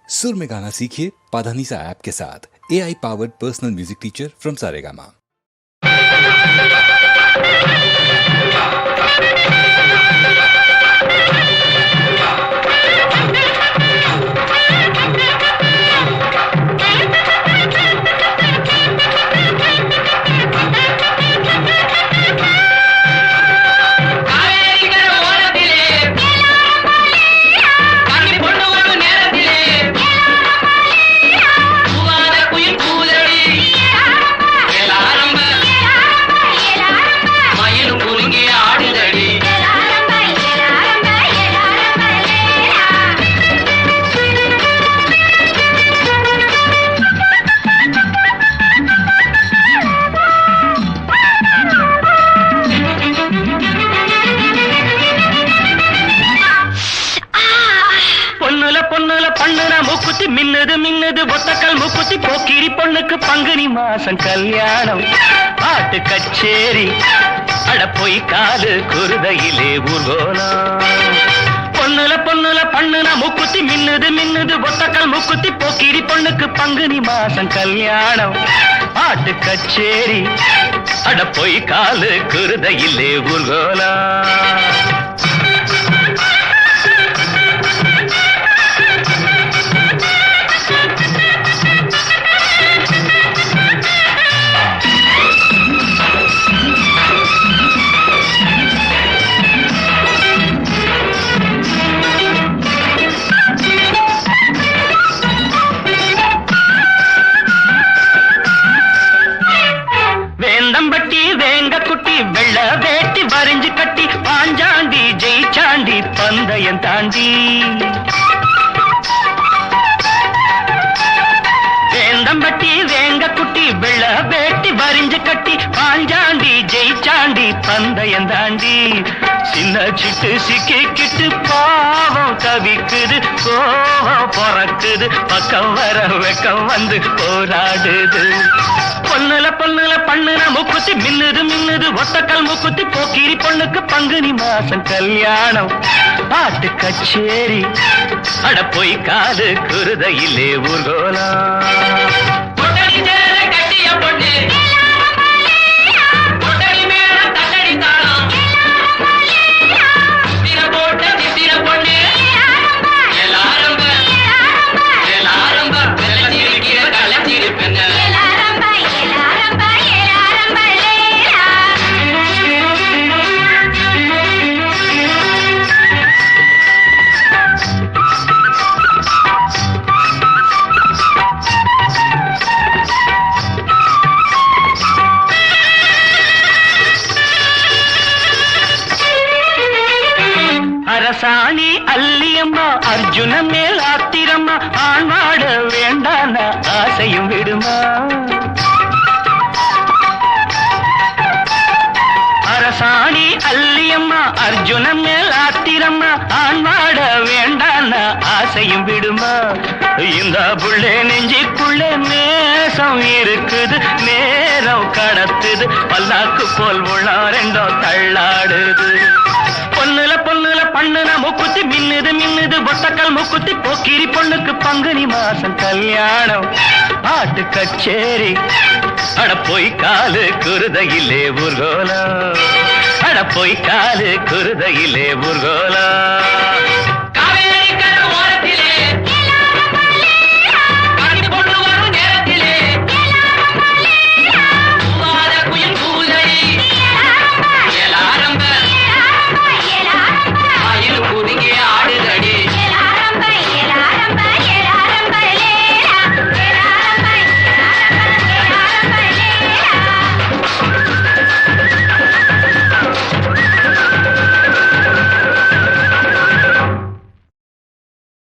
सुर में गाना सीखिए पाधानीसा ऐप के साथ। AI powered personal music teacher from Saregama. மின்னது மின்னது ஒத்தக்கல் முக்குத்தி போக்கிரி பொண்ணுக்கு பங்குனி மாசம் கல்யாணம் பாட்டு கச்சேரி அட போய் காலு குருதையிலே ஊர்கோலம் பொண்ணுல பொண்ணுல பண்ணுன முக்குத்தி மின்னது மின்னது ஒத்தக்கல் முக்குத்தி போக்கிரி பொண்ணுக்கு பங்குனி மாசம் கல்யாணம் பாட்டு கச்சேரி அட போய் காலு குருதையிலே ஊர்கோலம் வெள்ள வேட்டி வரிஞ்சு கட்டி பாஞ்சாண்டி ஜெயிச்சாண்டி பந்தயம் தாண்டி வேந்தம்பட்டி வேங்க குட்டி வெள்ள வேட்டி வரிஞ்சு கட்டி பாஞ்சாண்டி ஜெயிச்சாண்டி பந்தயம் தாண்டி சின்ன சிட்டு சிக்கிட்டு பாவம் தவிக்குது கோவம் பொறக்குது பக்கம் வர வெக்கம் வந்து போராடுது பொண்ணுல பொண்ணுல பண்ணுன முக்குத்தி மின்னுது மின்னுது ஒத்தக்கல் முக்குத்தி போக்கிரி பொண்ணுக்கு பங்குனி மாசம் கல்யாணம் பாட்டு கச்சேரி அட போய் காது குருதையிலே ஊர்கோலம் கட்டிய பொண்ணு அரசாணி அல்லியம்மா அர்ஜுன மேல் ஆத்திரம்மா ஆண்வாட வேண்டான ஆசையும் விடுமா அரசாணி அல்லியம்மா அர்ஜுன மேல் ஆத்திரம்மா ஆண்வாட வேண்டான ஆசையும் விடுமா இந்த புள்ளே நெஞ்சிக்குள்ளே நேசம் இருக்குது நேரம் கடத்துது பல்லாக்கு போல் உள்ள ரெண்டோ தள்ளாடுது பொண்ணுல பொண்ணுல பண்ணுன முக்குத்தி மின்னுது மின்னுது ஒத்தக்கல் முக்குத்தி போக்கிரி பொண்ணுக்கு பங்குனி மாசம் கல்யாணம் பாட்டு கச்சேரி அட போய் காலு குருதையிலே ஊர்கோலம் அட போய் காலு குருதையிலே ஊர்கோலம்